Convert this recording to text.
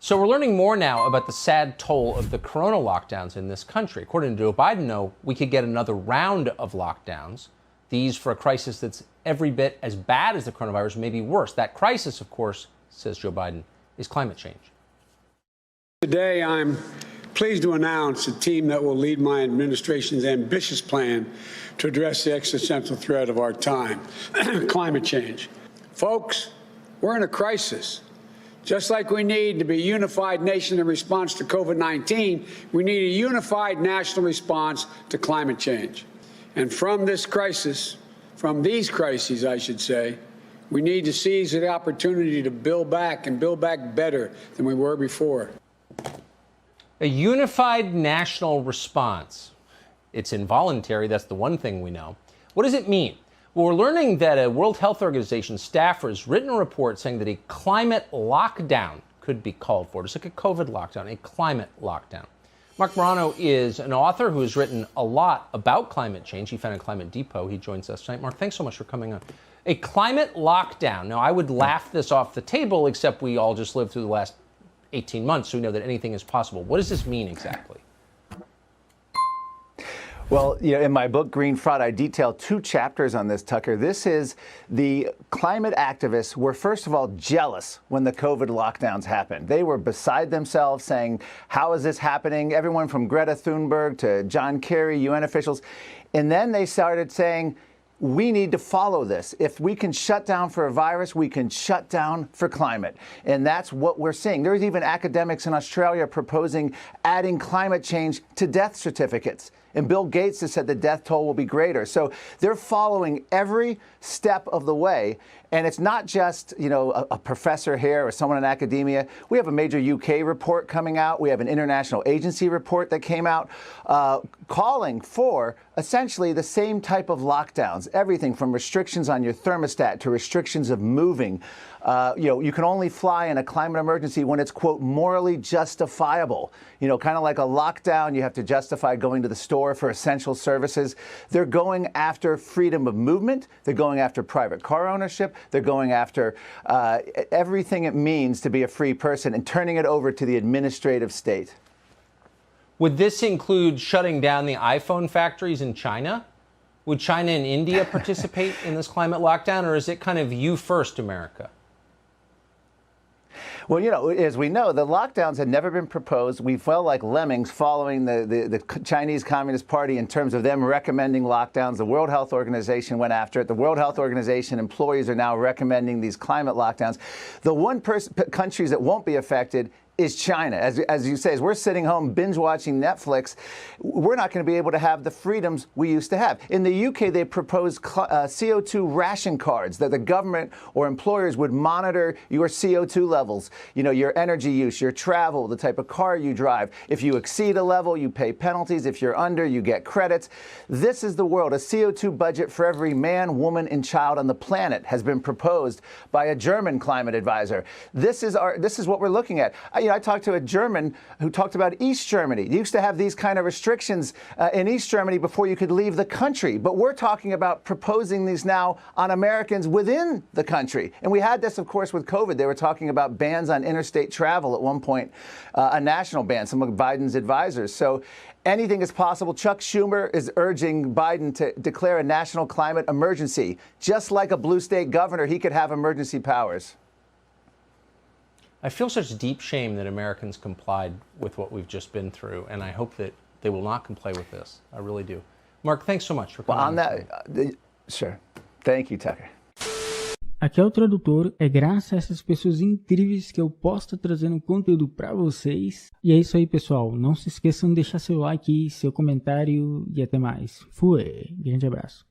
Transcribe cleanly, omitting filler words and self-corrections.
So we're learning more now about the sad toll of the corona lockdowns in this country. According to Joe Biden, though, we could get another round of lockdowns. These for a crisis that's every bit as bad as the coronavirus, maybe worse. That crisis, of course, says Joe Biden, is climate change. Today, I'm pleased to announce a team that will lead my administration's ambitious plan to address the existential threat of our time, climate change. Folks, we're in a crisis. Just like we need to be a unified nation in response to COVID-19, we need a unified national response to climate change. And from this crisis, from these crises, I should say, we need to seize the opportunity to build back and build back better than we were before. A unified national response. It's involuntary, that's the one thing we know. What does it mean? Well, we're learning that a World Health Organization staffer has written a report saying that a climate lockdown could be called for. Just like a COVID lockdown, a climate lockdown. Mark Morano is an author who has written a lot about climate change. He founded Climate Depot. He joins us tonight. Mark, thanks so much for coming on. A climate lockdown. Now, I would laugh this off the table, except we all just lived through the last 18 months, so we know that anything is possible. What does this mean exactly? Well, in my book, Green Fraud, I detail 2 chapters on this, Tucker. This is the climate activists were, first of all, jealous when the COVID lockdowns happened. They were beside themselves saying, how is this happening? Everyone from Greta Thunberg to John Kerry, UN officials. And then they started saying, we need to follow this. If we can shut down for a virus, we can shut down for climate. And that's what we're seeing. There's even academics in Australia proposing adding climate change to death certificates. And Bill Gates has said the death toll will be greater. So they're following every step of the way. And it's not just, a professor here or someone in academia. We have a major UK report coming out. We have an international agency report that came out calling for essentially the same type of lockdowns, everything from restrictions on your thermostat to restrictions of moving. You can only fly in a climate emergency when it's, quote, morally justifiable. Kind of like a lockdown, you have to justify going to the store for essential services. They're going after freedom of movement. They're going after private car ownership. They're going after everything it means to be a free person and turning it over to the administrative state. Would this include shutting down the iPhone factories in China? Would China and India participate in this climate lockdown, or is it kind of you first, America? Well, as we know, the lockdowns had never been proposed. We felt like lemmings following the Chinese Communist Party in terms of them recommending lockdowns. The World Health Organization went after it. The World Health Organization employees are now recommending these climate lockdowns. The countries that won't be affected is China. As you say, as we're sitting home binge-watching Netflix, we're not going to be able to have the freedoms we used to have. In the UK, they proposed CO2 ration cards that the government or employers would monitor your CO2 levels, your energy use, your travel, the type of car you drive. If you exceed a level, you pay penalties. If you're under, you get credits. This is the world. A CO2 budget for every man, woman, and child on the planet has been proposed by a German climate advisor. This is what we're looking at. I talked to a German who talked about East Germany. You used to have these kind of restrictions in East Germany before you could leave the country. But we're talking about proposing these now on Americans within the country. And we had this, of course, with COVID. They were talking about bans on interstate travel at one point, a national ban, some of Biden's advisors. So anything is possible. Chuck Schumer is urging Biden to declare a national climate emergency. Just like a blue state governor, he could have emergency powers. I feel such deep shame that Americans complied with what we've just been through, and I hope that they will not comply with this. I really do. Mark, thanks so much for coming on that. Sure. Thank you, Tucker. Aqui é o Tradutor, é graças a essas pessoas incríveis que eu posso estar trazendo conteúdo para vocês. E é isso aí, pessoal. Não se esqueçam de deixar seu like, seu comentário e até mais. Fui! Grande abraço.